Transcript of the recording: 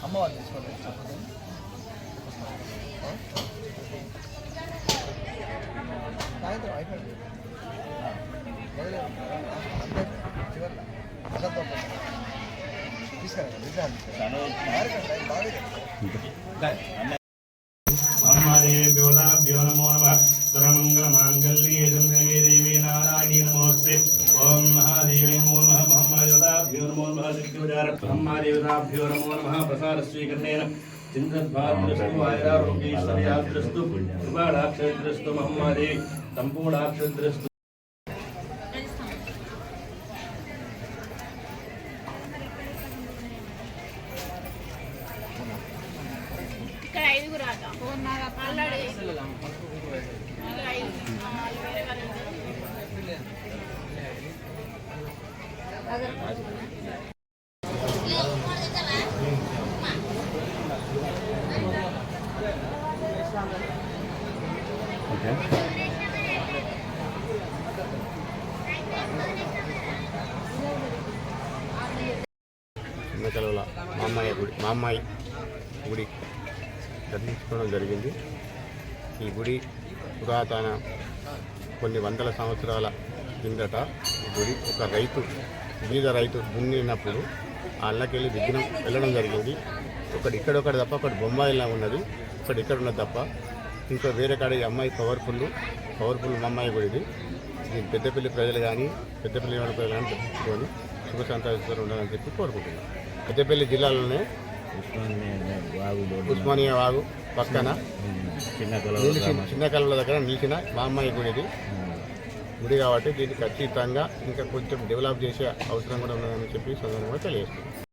అమ్మవారు తీసుకోండి. సాయంత్రం అయిపోయింది. ब्योदाभ्यो नमो नमः सर्वमंगलमांगल्ये जन्मे देवी नारायणी नमोस्ते ओम महादेवी नमो नमः महामायोदाभ्यो नमो नमः सिद्धिविचार महादेवताभ्यो नमो नमः प्रसाद स्वीकरणेन चिन्तद्भाद्रस्तु आयुरारोग्यैश्वर्याद्रस्तु कृपाडाक्षद्रस्तु महादेवी संपूर्णाक्षद्रस्तु చిన్నకలవల మా అమ్మాయి గుడి దర్శించుకోవడం జరిగింది. ఈ గుడి పురాతన కొన్ని వందల సంవత్సరాల కిందట ఈ గుడి ఒక బీద రైతు దున్నినప్పుడు ఆ అల్లకెళ్ళి విఘ్నం వెళ్ళడం జరిగింది. ఇక్కడొకటి తప్ప ఒకటి బొంబాయిలా ఉన్నది, ఒకటి ఇక్కడ ఉన్నది తప్ప ఇంకా వేరే కాడ ఈ అమ్మాయి పవర్ఫుల్ మా అమ్మాయి గుడి ఇది. పెద్దపల్లి ప్రజలు కానీ పెద్దపల్లి ప్రజలు కానీ చెప్పుకొని శుభ సంతోషాలు ఉండాలని చెప్పి కోరుకుంటున్నాను. పెద్దపల్లి జిల్లాలోనే ఉస్మానియా వాగు పక్కన చిన్న కలువల దగ్గర నిలిచిన మా అమ్మాయి గుడి కాబట్టి దీన్ని ఖచ్చితంగా ఇంకా కొంచెం డెవలప్ చేసే అవసరం కూడా ఉన్నదని చెప్పి సందర్భంగా తెలియజేస్తుంది.